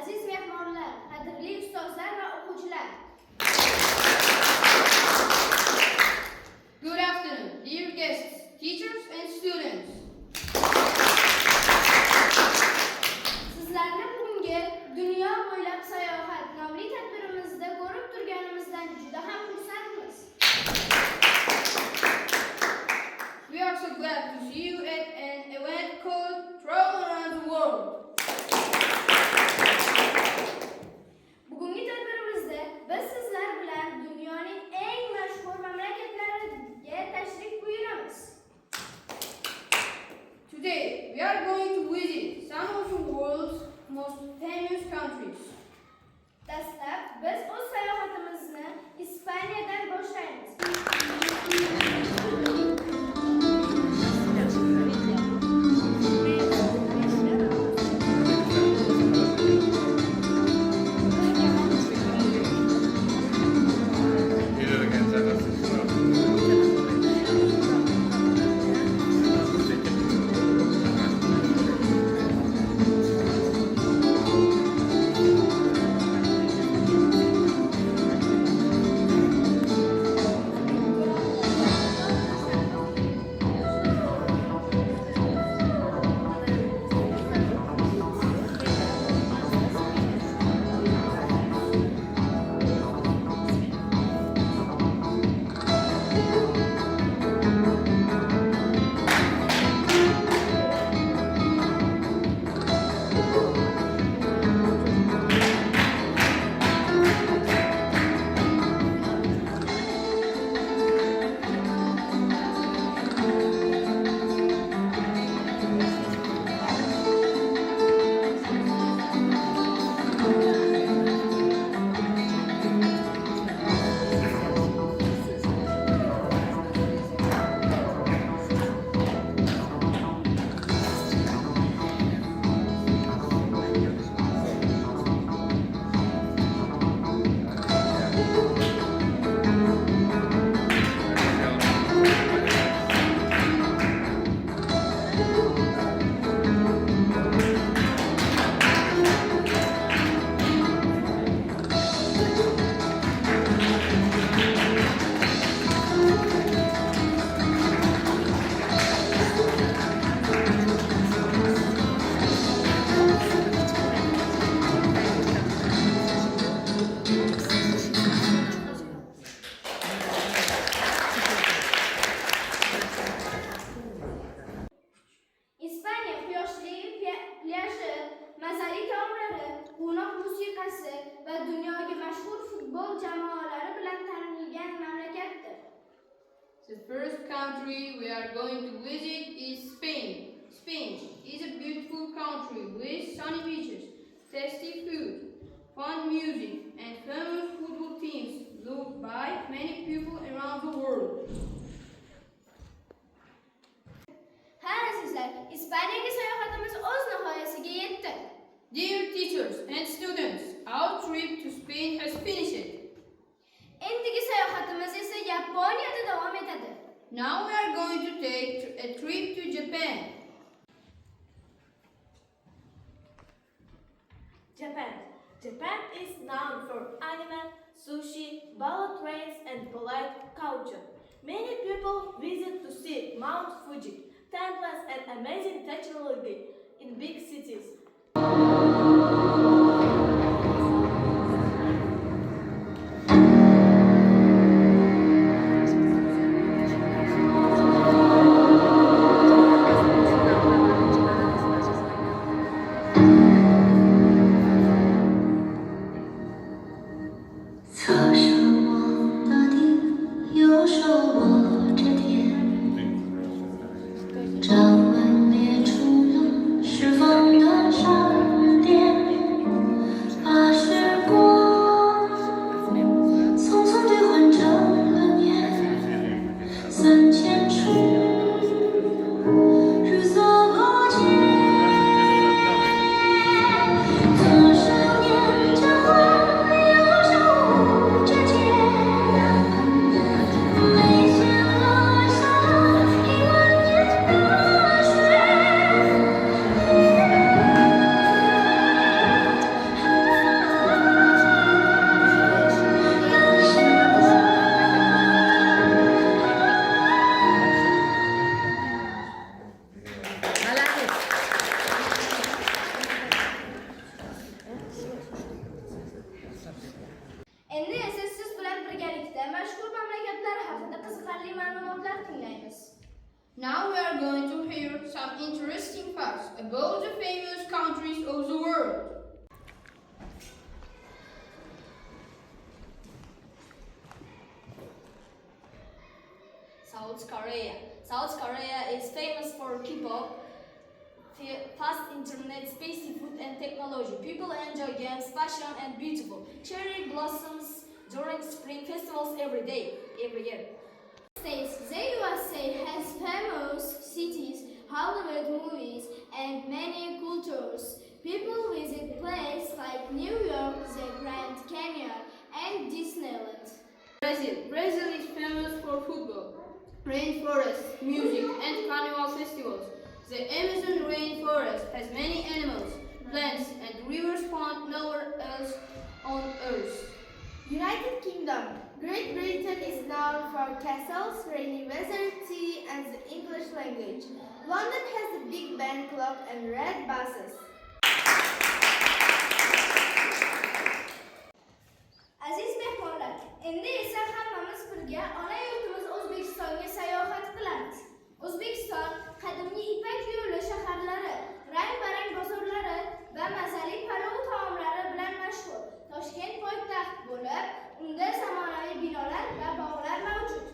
aziz mehmonlar, qadrli ustozlar va o'quvchilar. Good afternoon, dear guests, teachers and students. Sizlarni bugungi Dunyo bo'ylab sayohat nomli tadbirimizda ko'rib turganimizdan juda ham xursandmiz. We are so glad to see you at an event called Travel Around the World. Bugungi tadbirimizda biz sizlar bilan dunyoning eng mashhur mamlakatlariga tashrif buyuramiz. Today, we are going to visit some of the world's most famous countries. Dastlab biz o'z sayohatimizni Ispaniyadan boshlaymiz. İspanya quyoshli plyajı, mazali taomlari, quvnoq musiqasi va dunyoga mashhur futbol jamoalari bilan tanilgan mamlakatdir. The first country we are going to visit is Spain. Spain is a beautiful country with sunny beaches, tasty food, fun music, and famous football teams loved by many people around the world. Ha azizlar, Ispaniyaga sayohatimiz o'z nihoyasiga yetdi. Dear teachers and students, our trip to Spain has finished. Endigi sayohatimiz esa Yaponiyada davom etadi. Now we are going to take a trip to Japan. Japan is known for anime, sushi, bullet trains, and polite culture. Many people visit to see Mount Fuji, temples, and amazing technology in big cities. the famous countries of the world. South Korea. South Korea is famous for K-pop, fast internet, spicy food and technology. People enjoy games, fashion and beautiful cherry blossoms during spring festivals every year. States, the USA has famous cities, Hollywood movies, and many cultures. People visit places like New York, the Grand Canyon, and Disneyland. Brazil. Brazil is famous for football, rainforest, music, and carnival festivals. The Amazon rainforest has many animals, plants, and rivers found nowhere else on Earth. United Kingdom. Great Britain is known for castles, rainy weather, tea, and the English language. London has the Big Ben clock and red buses. Aziz mehmonlar, endi esa hammamiz birga ona yurtimiz O'zbekistonga sayohat qilamiz. O'zbekiston qadimgi Ipak yo'li shaharlari, rang-barang bozorlari va mazali palov taomlari bilan mashhur. Toshkent poytaxt bo'lib, unda zamonaviy binolar va bog'lar mavjud.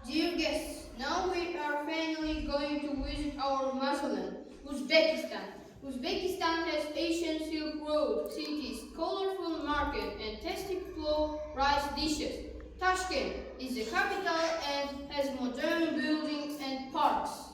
Dear guests, now we are finally going to visit our motherland, Uzbekistan. Uzbekistan has ancient Silk Road cities, colorful market, and tasty flour rice dishes. Tashkent is the capital and has modern buildings and parks.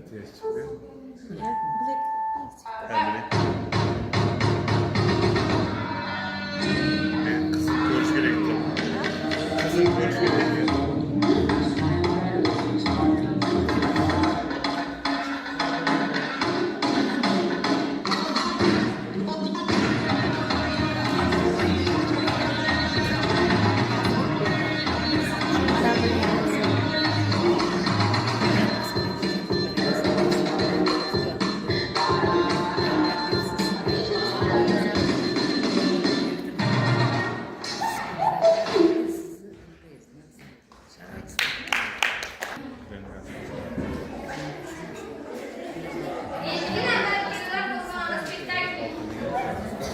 tez çıkıyor. Black. Evet. Kızım görüşmeye gittim. Kızım görüşmeye gittim.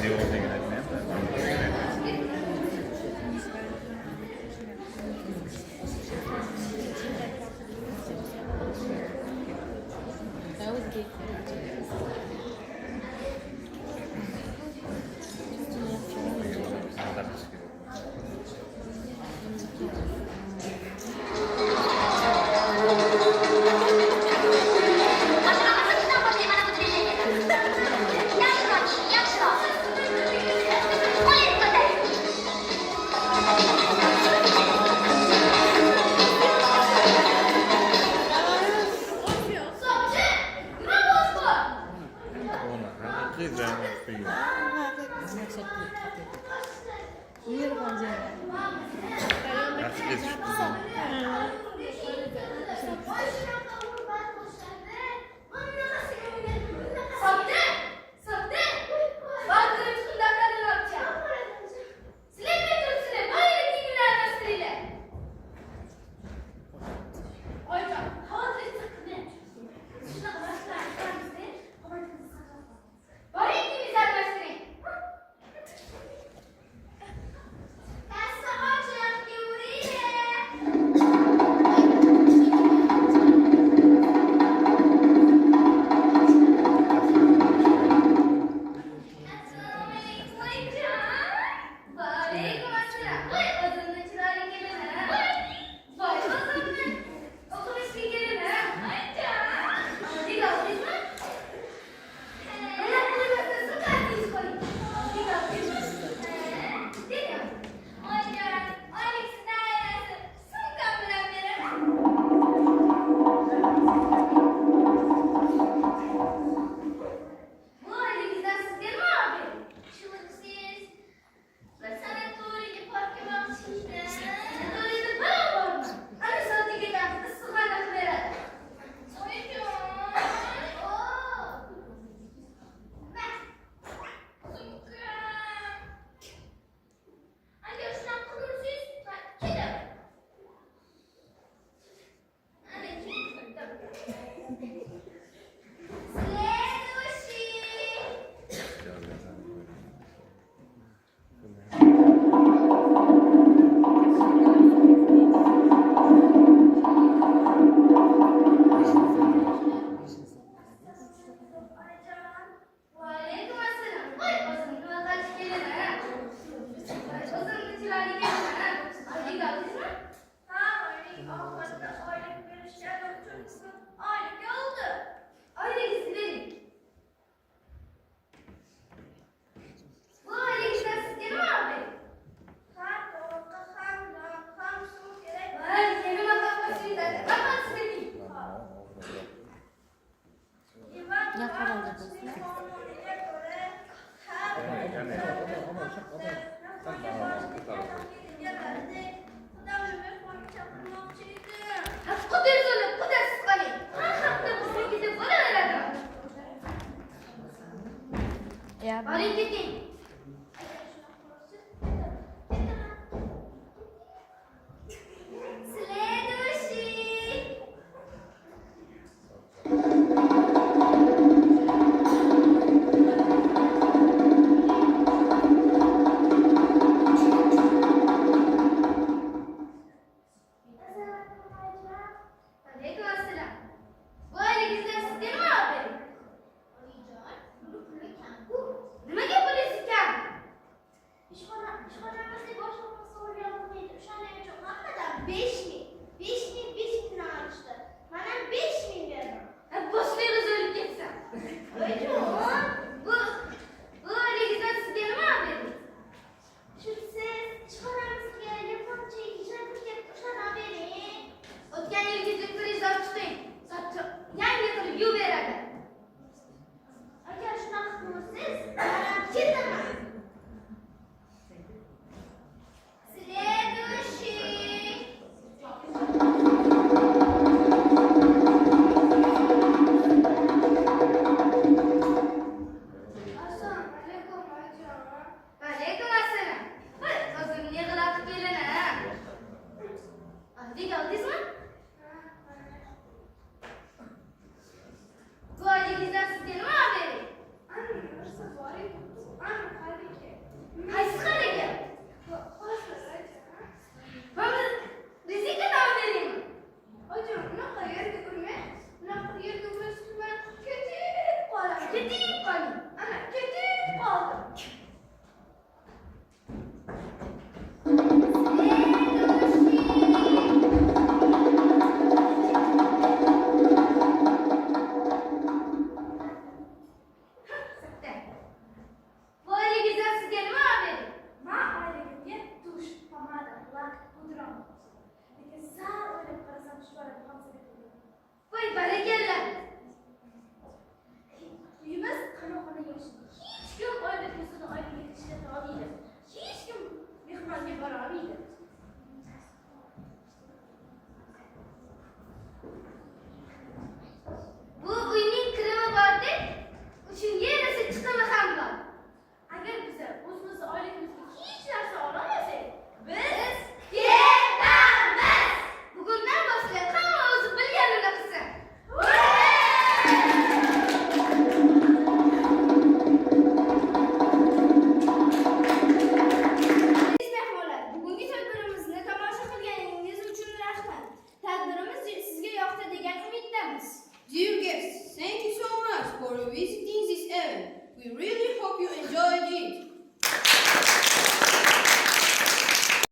Ne orada yönetmen? That was good. Sağdan çıkıyor. Ona hangi zaman yapıyor? Artık yetiştim. Nimaga We really hope you enjoyed it.